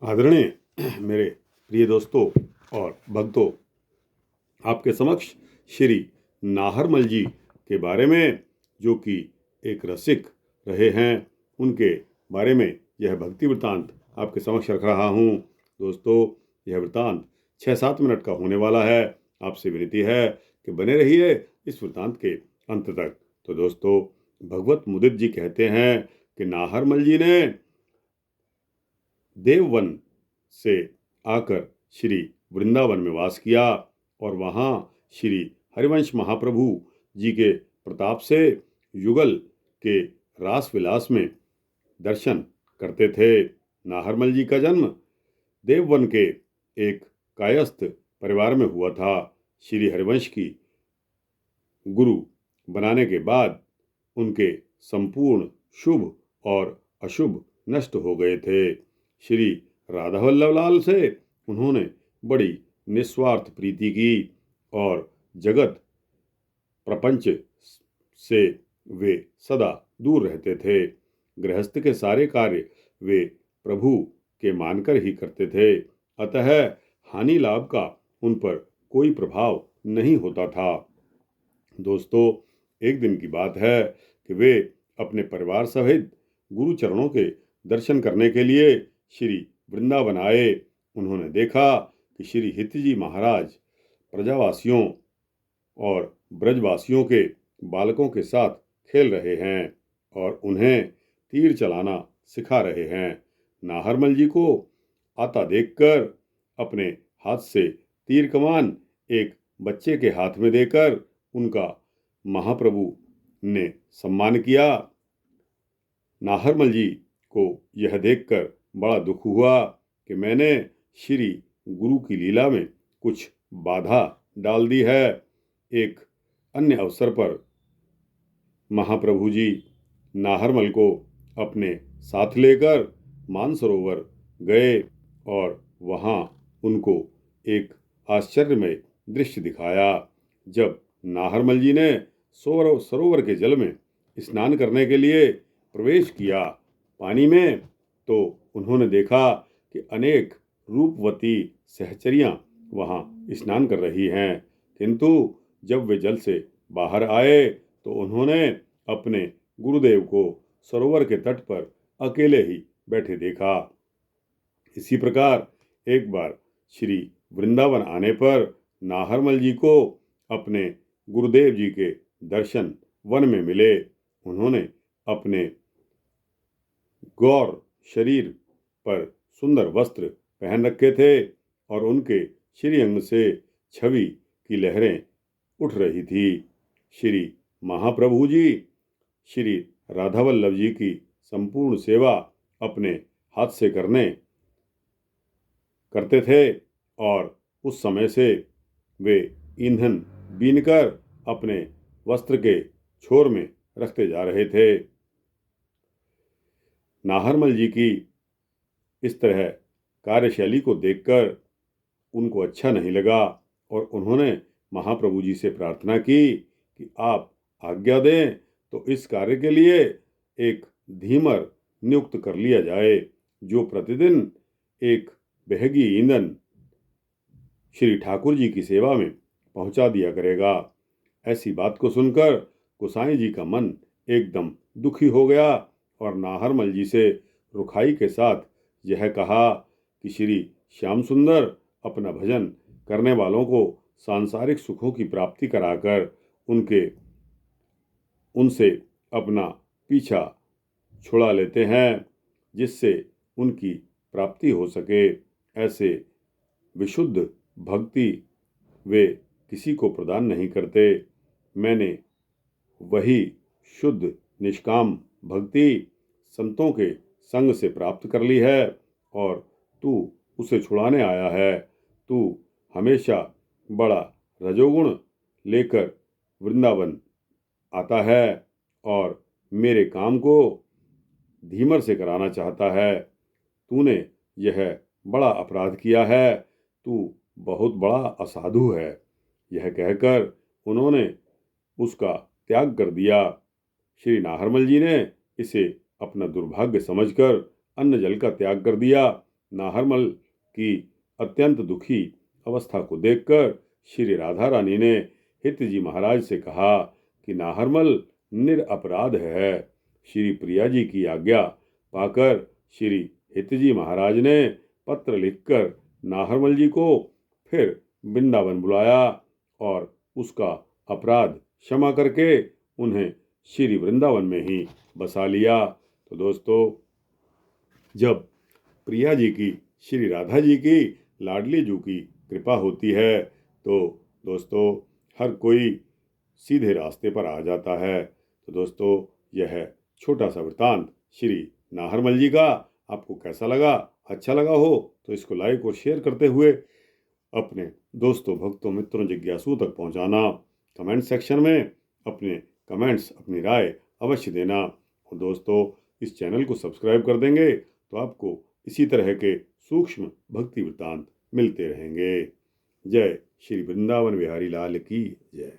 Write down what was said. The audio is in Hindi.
आदरणीय मेरे प्रिय दोस्तों और भक्तों, आपके समक्ष श्री नाहरमल जी के बारे में, जो कि एक रसिक रहे हैं, उनके बारे में यह भक्ति वृत्तांत आपके समक्ष रख रहा हूँ। दोस्तों, यह वृत्तांत 6-7 मिनट का होने वाला है। आपसे विनती है कि बने रहिए इस वृत्तांत के अंत तक। तो दोस्तों, भगवत मुदित जी कहते हैं कि नाहरमल जी ने देववन से आकर श्री वृंदावन में वास किया और वहाँ श्री हरिवंश महाप्रभु जी के प्रताप से युगल के रास विलास में दर्शन करते थे। नाहरमल जी का जन्म देववन के एक कायस्थ परिवार में हुआ था। श्री हरिवंश की गुरु बनाने के बाद उनके संपूर्ण शुभ और अशुभ नष्ट हो गए थे। श्री राधा वल्लभ लाल से उन्होंने बड़ी निस्वार्थ प्रीति की और जगत प्रपंच से वे सदा दूर रहते थे। गृहस्थ के सारे कार्य वे प्रभु के मानकर ही करते थे, अतः हानि लाभ का उन पर कोई प्रभाव नहीं होता था। दोस्तों, एक दिन की बात है कि वे अपने परिवार सहित गुरु चरणों के दर्शन करने के लिए श्री वृंदावन आए। उन्होंने देखा कि श्री हित जी महाराज प्रजावासियों और ब्रजवासियों के बालकों के साथ खेल रहे हैं और उन्हें तीर चलाना सिखा रहे हैं। नाहरमल जी को आता देखकर अपने हाथ से तीर कमान एक बच्चे के हाथ में देकर उनका महाप्रभु ने सम्मान किया। नाहरमल जी को यह देखकर बड़ा दुख हुआ कि मैंने श्री गुरु की लीला में कुछ बाधा डाल दी है। एक अन्य अवसर पर महाप्रभु जी नाहरमल को अपने साथ लेकर मानसरोवर गए और वहाँ उनको एक आश्चर्यमय दृश्य दिखाया। जब नाहरमल जी ने सरोवर के जल में स्नान करने के लिए प्रवेश किया पानी में, तो उन्होंने देखा कि अनेक रूपवती सहचरियां वहाँ स्नान कर रही हैं, किंतु जब वे जल से बाहर आए तो उन्होंने अपने गुरुदेव को सरोवर के तट पर अकेले ही बैठे देखा। इसी प्रकार एक बार श्री वृंदावन आने पर नाहरमल जी को अपने गुरुदेव जी के दर्शन वन में मिले। उन्होंने अपने गौर शरीर पर सुंदर वस्त्र पहन रखे थे और उनके श्रीअंग से छवि की लहरें उठ रही थी। श्री महाप्रभु जी श्री राधावल्लभ जी की संपूर्ण सेवा अपने हाथ से करते थे और उस समय से वे ईंधन बीनकर अपने वस्त्र के छोर में रखते जा रहे थे। नाहरमल जी की इस तरह कार्यशैली को देखकर उनको अच्छा नहीं लगा और उन्होंने महाप्रभु जी से प्रार्थना की कि आप आज्ञा दें तो इस कार्य के लिए एक धीमर नियुक्त कर लिया जाए, जो प्रतिदिन एक बहगी ईंधन श्री ठाकुर जी की सेवा में पहुंचा दिया करेगा। ऐसी बात को सुनकर गोसाई जी का मन एकदम दुखी हो गया और नाहरमल जी से रुखाई के साथ यह कहा कि श्री श्याम सुंदर अपना भजन करने वालों को सांसारिक सुखों की प्राप्ति कराकर उनसे अपना पीछा छुड़ा लेते हैं, जिससे उनकी प्राप्ति हो सके। ऐसे विशुद्ध भक्ति वे किसी को प्रदान नहीं करते। मैंने वही शुद्ध निष्काम भक्ति संतों के संग से प्राप्त कर ली है और तू उसे छुड़ाने आया है। तू हमेशा बड़ा रजोगुण लेकर वृंदावन आता है और मेरे काम को धीमर से कराना चाहता है। तूने यह बड़ा अपराध किया है, तू बहुत बड़ा असाधु है। यह कहकर उन्होंने उसका त्याग कर दिया। श्री नाहरमल जी ने इसे अपना दुर्भाग्य समझकर अन्न जल का त्याग कर दिया। नाहरमल की अत्यंत दुखी अवस्था को देखकर श्री राधा रानी ने हित जी महाराज से कहा कि नाहरमल निरपराध है। श्री प्रिया जी की आज्ञा पाकर श्री हित जी महाराज ने पत्र लिखकर नाहरमल जी को फिर वृंदावन बुलाया और उसका अपराध क्षमा करके उन्हें श्री वृंदावन में ही बसा लिया। तो दोस्तों, जब प्रिया जी की श्री राधा जी की लाडली जू की कृपा होती है तो दोस्तों हर कोई सीधे रास्ते पर आ जाता है। तो दोस्तों, यह छोटा सा वृतांत श्री नाहरमल जी का आपको कैसा लगा? अच्छा लगा हो तो इसको लाइक और शेयर करते हुए अपने दोस्तों, भक्तों, मित्रों, जिज्ञासुओं तक पहुंचाना। कमेंट सेक्शन में अपने कमेंट्स, अपनी राय अवश्य देना। और दोस्तों, इस चैनल को सब्सक्राइब कर देंगे तो आपको इसी तरह के सूक्ष्म भक्ति वृत्तांत मिलते रहेंगे। जय श्री वृंदावन बिहारी लाल की जय।